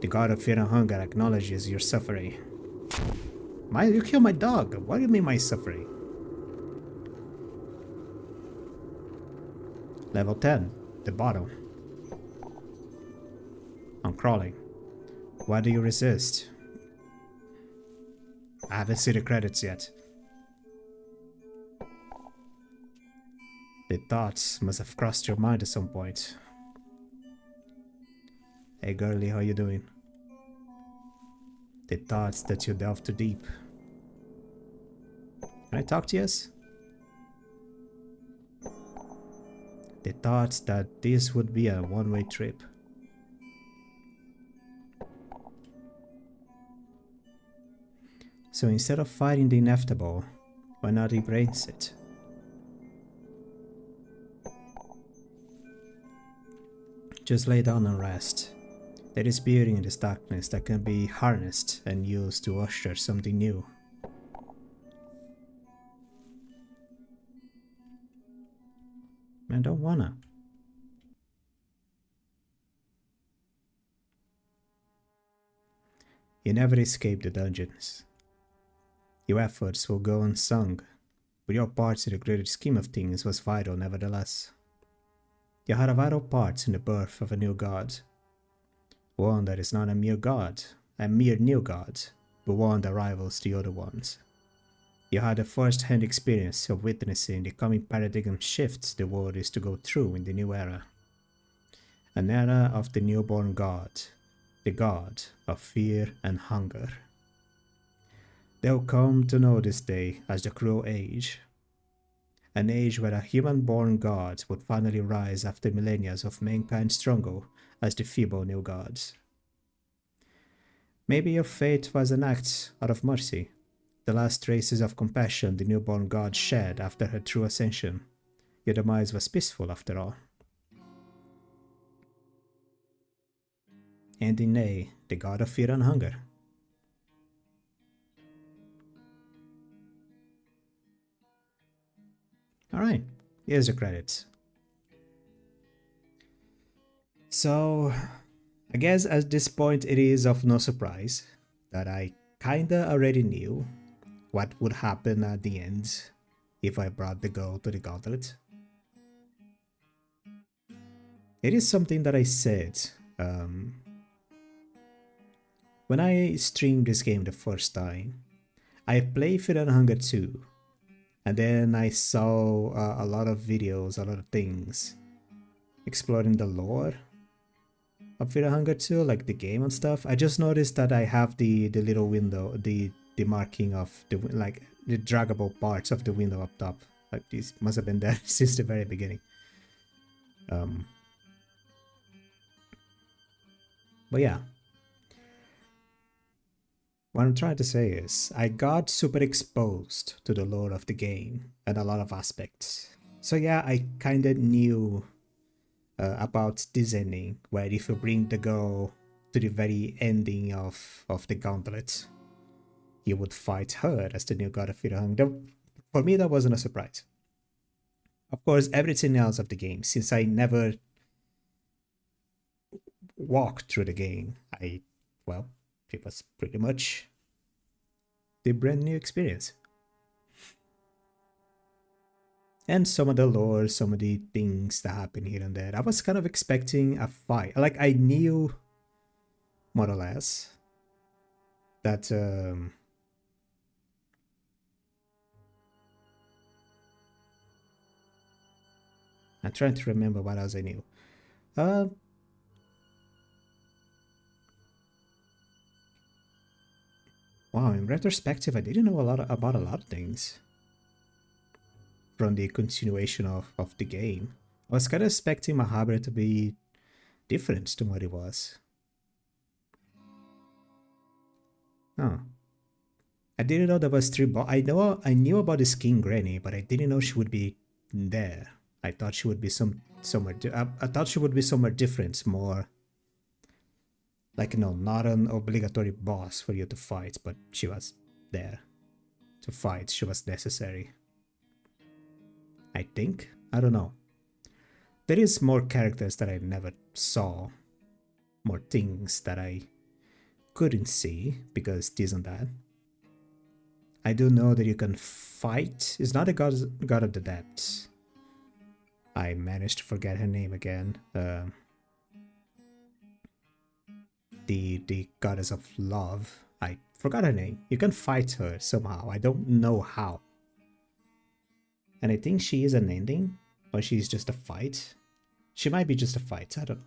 The god of fear and hunger acknowledges your suffering. You killed my dog. What do you mean my suffering? Level 10, the bottom. I'm crawling. Why do you resist? I haven't seen the credits yet. The thoughts must have crossed your mind at some point. Hey girlie, how you doing? The thoughts that you delve too deep. Can I talk to you? The thoughts that this would be a one-way trip. So instead of fighting the inevitable, why not embrace it? Just lay down and rest. There is beauty in this darkness that can be harnessed and used to usher something new. I don't wanna. You never escape the dungeons. Your efforts will go unsung, but your part in the greater scheme of things was vital nevertheless. You had a vital part in the birth of a new god. One that is not a mere god, a mere new god, but one that rivals the other ones. You had a first-hand experience of witnessing the coming paradigm shifts the world is to go through in the new era. An era of the newborn god, the god of fear and hunger. They'll come to know this day as the cruel age. An age where a human-born god would finally rise after millennia of mankind's struggle as the feeble new gods. Maybe your fate was an act out of mercy, the last traces of compassion the newborn god shed after her true ascension. Your demise was peaceful after all. And in Nay, the god of fear and hunger. Alright, here's the credits. So, I guess at this point it is of no surprise that I kinda already knew what would happen at the end if I brought the girl to the gauntlet. It is something that I said when I streamed this game the first time. I played Fear and Hunger 2, and then I saw a lot of videos, a lot of things exploring the lore of Fear and Hunger 2, like the game and stuff. I just noticed that I have the little window, the marking of the, like, the draggable parts of the window up top. Like, this must have been there since the very beginning. But yeah, what I'm trying to say is, I got super exposed to the lore of the game and a lot of aspects. So yeah, I kinda knew about this ending, where if you bring the girl to the very ending of the gauntlet, you would fight her as the new god of Firahang. For me, that wasn't a surprise. Of course, everything else of the game, since I never walked through the game, well, it was pretty much the brand new experience. And some of the lore, some of the things that happen here and there. I was kind of expecting a fight. Like, I knew, more or less, that, I'm trying to remember what else I knew. Wow, in retrospective, I didn't know about a lot of things from the continuation of the game. I was kind of expecting Mahabharata to be different to what it was. Oh. I didn't know there was three I knew about this King Granny, but I didn't know she would be there. I thought she would be somewhere I thought she would be somewhere different, more like, you know, not an obligatory boss for you to fight, but she was there to fight. She was necessary. I think. I don't know. There is more characters that I never saw. More things that I couldn't see because this and that. I do know that you can fight. It's not a god of the depths. I managed to forget her name again. The goddess of love. I forgot her name. You can fight her somehow. I don't know how. And I think she is an ending, or she's just a fight. She might be just a fight. I don't know.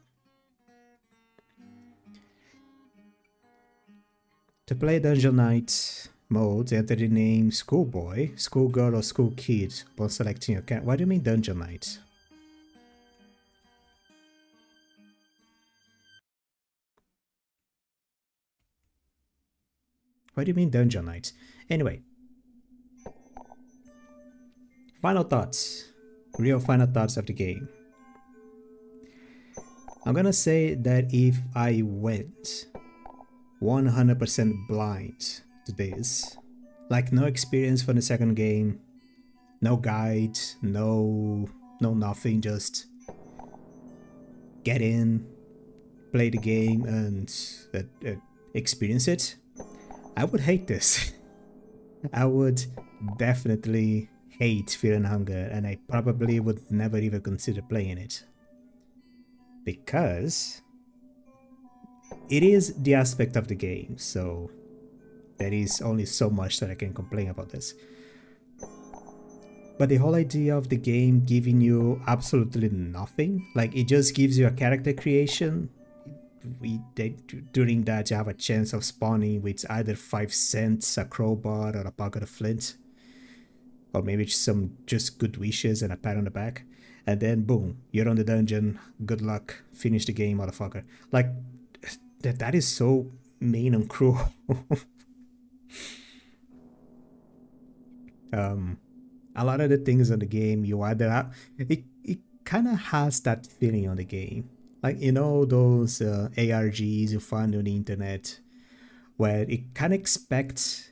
To play Dungeon Knight mode, enter the name Schoolboy, Schoolgirl, or School Kid upon selecting your character. What do you mean Dungeon Knight? What do you mean Dungeon Knight? Anyway. Final thoughts. Real final thoughts of the game. I'm gonna say that if I went 100% blind to this, like no experience from the second game, no guide, no nothing, just get in, play the game, and experience it, I would hate this. I would definitely hate Fear and Hunger, and I probably would never even consider playing it. Because it is the aspect of the game, so there is only so much that I can complain about this. But the whole idea of the game giving you absolutely nothing, like it just gives you a character creation. During that you have a chance of spawning with either 5 cents, a crowbar, or a pocket of flint. Or maybe some just good wishes and a pat on the back. And then boom, you're on the dungeon, good luck, finish the game, motherfucker. Like, that is so mean and cruel. A lot of the things in the game, you either have, it kind of has that feeling on the game. Like, you know, those ARGs you find on the internet, where it kind of expects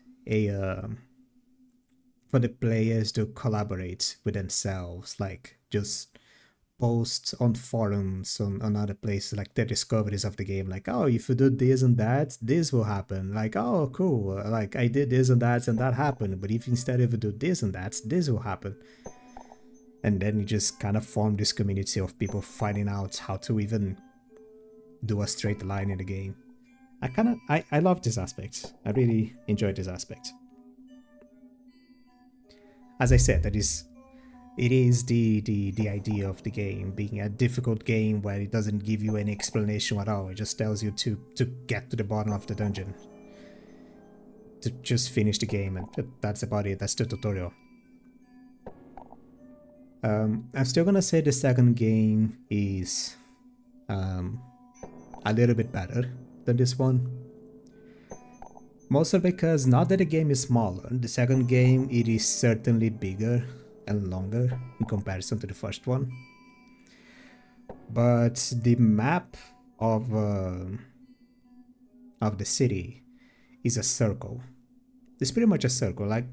for the players to collaborate with themselves, like just post on forums, on other places, like their discoveries of the game, like, oh, if you do this and that, this will happen. Like, oh, cool, like I did this and that happened, but if instead of you do this and that, this will happen. And then you just kind of form this community of people finding out how to even do a straight line in the game. I love this aspect. I really enjoy this aspect. As I said, it is the idea of the game being a difficult game where it doesn't give you any explanation at all. It just tells you to get to the bottom of the dungeon, to just finish the game, and that's about it. That's the tutorial. I'm still gonna say the second game is a little bit better than this one. Mostly because, not that the game is smaller, the second game, it is certainly bigger and longer in comparison to the first one. But the map of the city is a circle. It's pretty much a circle. Like,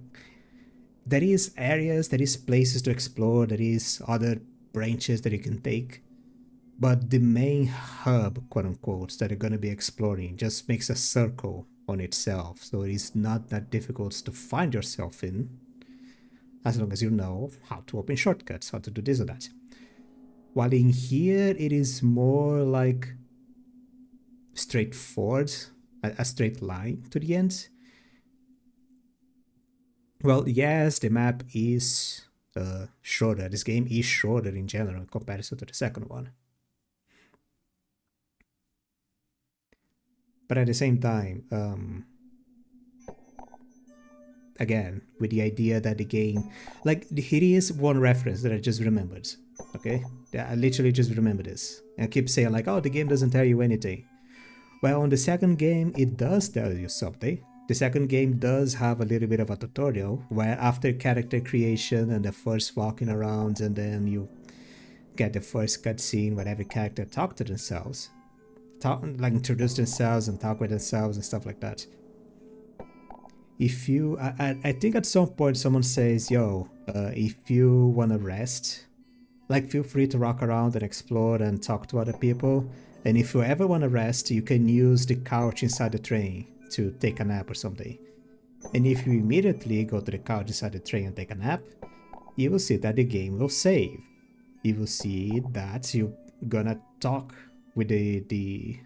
there is areas, there is places to explore, there is other branches that you can take, but the main hub, quote unquote, that you're going to be exploring just makes a circle on itself, so it is not that difficult to find yourself in, as long as you know how to open shortcuts, how to do this or that. While in here, it is more like straightforward, a straight line to the end. Well, yes, the map is shorter. This game is shorter in general in comparison to the second one. But at the same time, again, with the idea that the game, like, here is one reference that I just remembered, okay? I literally just remembered this. And I keep saying like, oh, the game doesn't tell you anything. Well, on the second game, it does tell you something. The second game does have a little bit of a tutorial where after character creation and the first walking around, and then you get the first cutscene where every character talk to themselves, like introduce themselves and talk with themselves and stuff like that. If you, I think at some point someone says, yo, if you wanna rest, like, feel free to rock around and explore and talk to other people. And if you ever wanna rest, you can use the couch inside the train to take a nap or something. And if you immediately go to the couch inside the train and take a nap, you will see that the game will save. You will see that you're gonna talk with the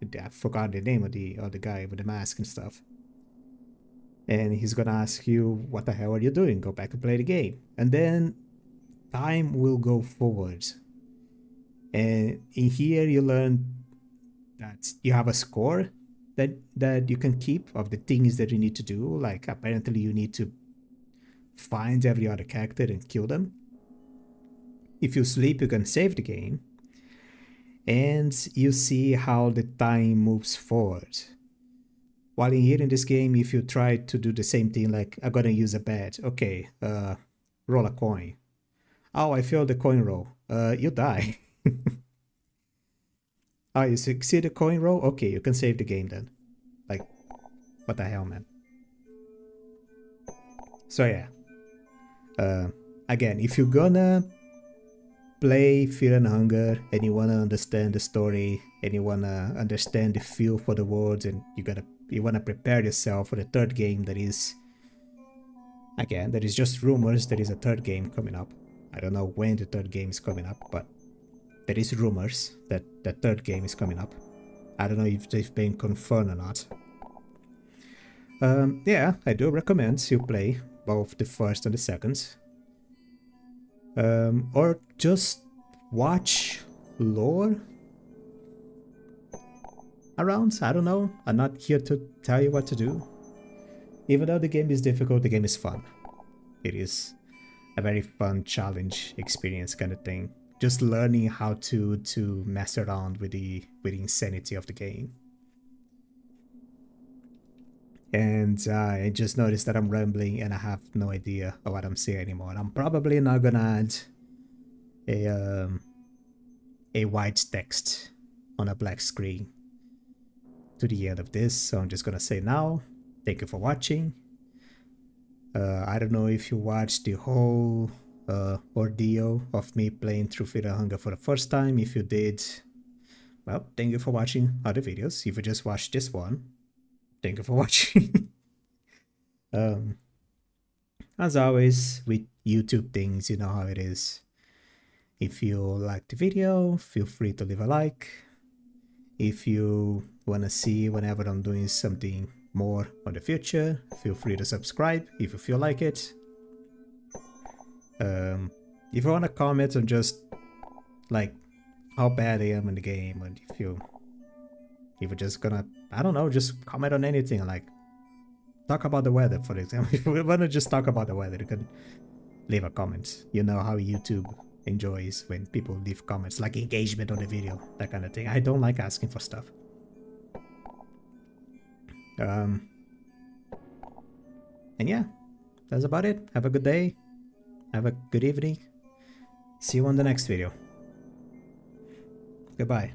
I forgot the name of the guy with the mask and stuff. And he's gonna ask you, what the hell are you doing? Go back and play the game. And then time will go forward. And in here you learn that you have a score that you can keep of the things that you need to do. Like, apparently you need to find every other character and kill them. If you sleep, you can save the game. And you see how the time moves forward. While in here in this game, if you try to do the same thing, like, I'm gonna use a bet, okay, roll a coin. Oh, I failed the coin roll. You die. Oh, you succeed the coin roll? Okay, you can save the game then. Like, what the hell, man? So yeah. Again, if you're gonna play Fear and Hunger and you wanna understand the story and you wanna understand the feel for the world, and you wanna prepare yourself for the third game that is, again, that is just rumors, there is a third game coming up. I don't know when the third game is coming up, but there is rumors that the third game is coming up. I don't know if they've been confirmed or not. Yeah, I do recommend you play both the first and the second. Or just watch lore around. I don't know. I'm not here to tell you what to do. Even though the game is difficult, the game is fun. It is a very fun challenge experience kind of thing. Just learning how to mess around with the insanity of the game. And I just noticed that I'm rambling and I have no idea of what I'm saying anymore. I'm probably not gonna add a white text on a black screen to the end of this, so I'm just gonna say now, thank you for watching. I don't know if you watched the whole ordeal of me playing through Fear and Hunger for the first time. If you did, well, thank you for watching other videos. If you just watched this one, thank you for watching. As always, with YouTube things, you know how it is. If you liked the video, feel free to leave a like. If you want to see whenever I'm doing something more on the future, feel free to subscribe if you feel like it. If you want to comment on just like how bad I am in the game, and if you're just gonna, I don't know, just comment on anything, like talk about the weather, for example. If you want to just talk about the weather, you can leave a comment. You know how YouTube enjoys when people leave comments, like engagement on the video, that kind of thing. I don't like asking for stuff. And yeah, that's about it. Have a good day. Have a good evening. See you on the next video. Goodbye.